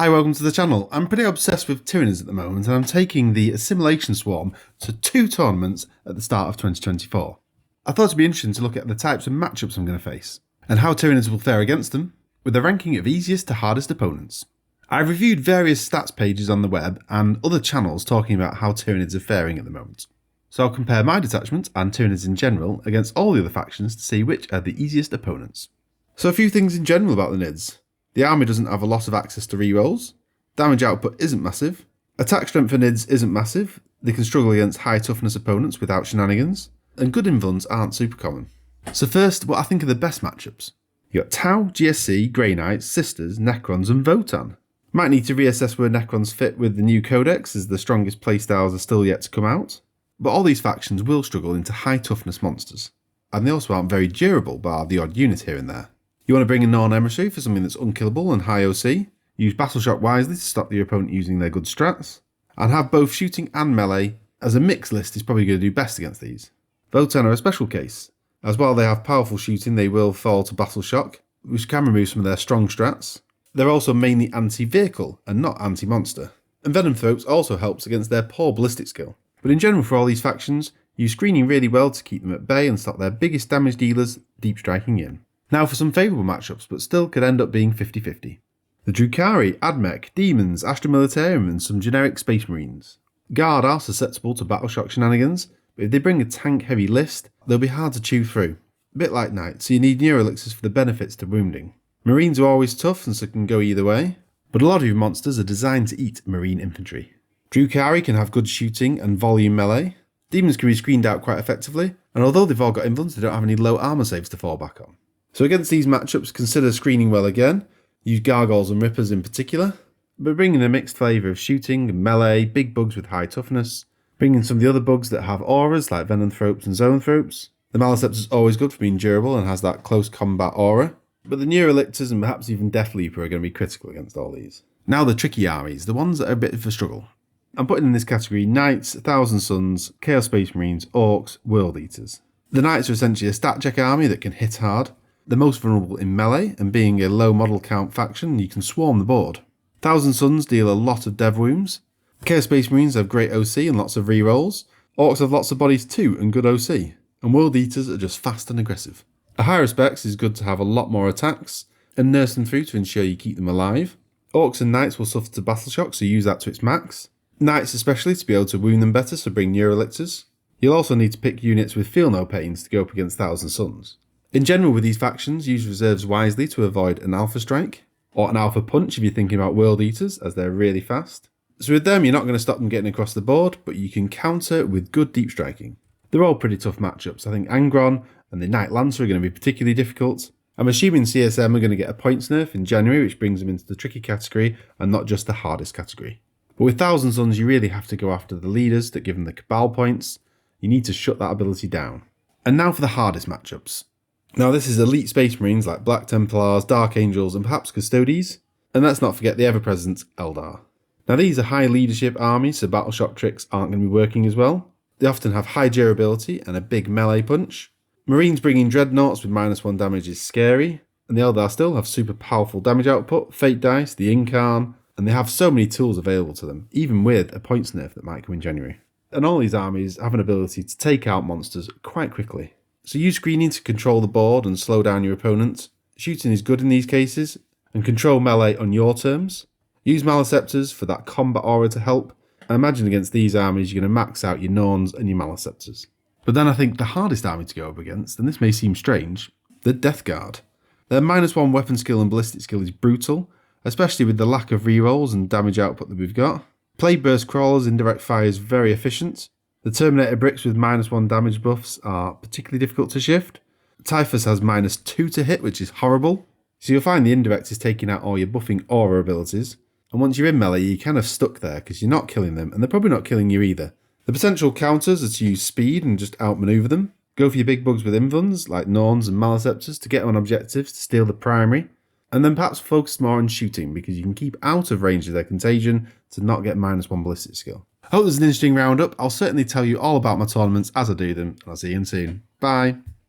Hi, welcome to the channel. I'm pretty obsessed with Tyranids at the moment, and I'm taking the Assimilation Swarm to 2 tournaments at the start of 2024. I thought it'd be interesting to look at the types of matchups I'm going to face, and how Tyranids will fare against them, with a ranking of easiest to hardest opponents. I've reviewed various stats pages on the web and other channels talking about how Tyranids are faring at the moment. So I'll compare my detachment and Tyranids in general against all the other factions to see which are the easiest opponents. So a few things in general about the Nids. The army doesn't have a lot of access to rerolls, damage output isn't massive, attack strength for Nids isn't massive, they can struggle against high toughness opponents without shenanigans, and good invulns aren't super common. So first, what I think are the best matchups. You got Tau, GSC, Grey Knights, Sisters, Necrons and Votann. Might need to reassess where Necrons fit with the new codex, as the strongest playstyles are still yet to come out, but all these factions will struggle into high toughness monsters, and they also aren't very durable bar the odd unit here and there. You want to bring in Norn Emissary for something that's unkillable and high OC, use Battle Shock wisely to stop your opponent using their good strats, and have both shooting and melee, as a mixed list is probably going to do best against these. Votann are a special case, as while they have powerful shooting they will fall to Battle Shock, which can remove some of their strong strats. They're also mainly anti-vehicle and not anti-monster, and Venom Throats also helps against their poor ballistic skill. But in general for all these factions, use screening really well to keep them at bay and stop their biggest damage dealers deep striking in. Now for some favourable matchups, but still could end up being 50-50. The Drukhari, Admech, Demons, Astra Militarum and some generic Space Marines. Guard are susceptible to Battle Shock shenanigans, but if they bring a tank heavy list, they'll be hard to chew through. A bit like Knights, so you need Neuroelixirs for the benefits to wounding. Marines are always tough and so can go either way, but a lot of your monsters are designed to eat Marine infantry. Drukhari can have good shooting and volume melee. Demons can be screened out quite effectively, and although they've all got invulns, they don't have any low armour saves to fall back on. So against these matchups, consider screening well again, use Gargoyles and Rippers in particular, but bring in a mixed flavour of shooting, melee, big bugs with high toughness, bring in some of the other bugs that have auras like Venom Throats and Zoanthropes. The Maliceptor's always good for being durable and has that close combat aura, but the Neuroelixirs and perhaps even Death Leaper are going to be critical against all these. Now the tricky armies, the ones that are a bit of a struggle. I'm putting in this category Knights, Thousand Suns, Chaos Space Marines, Orcs, World Eaters. The Knights are essentially a stat check army that can hit hard. They're most vulnerable in melee, and being a low model count faction, you can swarm the board. Thousand Suns deal a lot of dev wounds. Chaos Space Marines have great OC and lots of rerolls. Orcs have lots of bodies too and good OC. And World Eaters are just fast and aggressive. A higher specs is good to have a lot more attacks, and nurse them through to ensure you keep them alive. Orcs and Knights will suffer to Battle Shock, so use that to its max. Knights especially to be able to wound them better, so bring Neuroelixirs. You'll also need to pick units with Feel No Pains to go up against Thousand Suns. In general with these factions, use reserves wisely to avoid an Alpha Strike, or an Alpha Punch if you're thinking about World Eaters, as they're really fast. So with them, you're not going to stop them getting across the board, but you can counter with good deep striking. They're all pretty tough matchups. I think Angron and the Knight Lancer are going to be particularly difficult. I'm assuming CSM are going to get a points nerf in January, which brings them into the tricky category and not just the hardest category. But with Thousand Suns, you really have to go after the leaders that give them the Cabal points. You need to shut that ability down. And now for the hardest matchups. Now this is elite Space Marines like Black Templars, Dark Angels and perhaps Custodes, and let's not forget the ever-present Eldar. Now these are high leadership armies, so Battle Shock tricks aren't going to be working as well. They often have high durability and a big melee punch. Marines bringing Dreadnoughts with -1 damage is scary, and the Eldar still have super powerful damage output, Fate Dice, the Incarn, and they have so many tools available to them, even with a points nerf that might come in January. And all these armies have an ability to take out monsters quite quickly. So use screening to control the board and slow down your opponent. Shooting is good in these cases, and control melee on your terms. Use Maliceptors for that combat aura to help. I imagine against these armies you're going to max out your Norns and your Maliceptors. But then I think the hardest army to go up against, and this may seem strange, the Death Guard. Their -1 weapon skill and ballistic skill is brutal, especially with the lack of rerolls and damage output that we've got. Plague Burst Crawlers indirect fire is very efficient. The Terminator Bricks with -1 damage buffs are particularly difficult to shift. Typhus has -2 to hit, which is horrible. So you'll find the indirect is taking out all your buffing aura abilities. And once you're in melee, you're kind of stuck there because you're not killing them, and they're probably not killing you either. The potential counters are to use speed and just outmaneuver them. Go for your big bugs with invulns, like Norns and Maliceptors, to get on objectives to steal the primary. And then perhaps focus more on shooting, because you can keep out of range of their contagion to not get -1 ballistic skill. I hope there's an interesting roundup. I'll certainly tell you all about my tournaments as I do them, and I'll see you soon. Bye.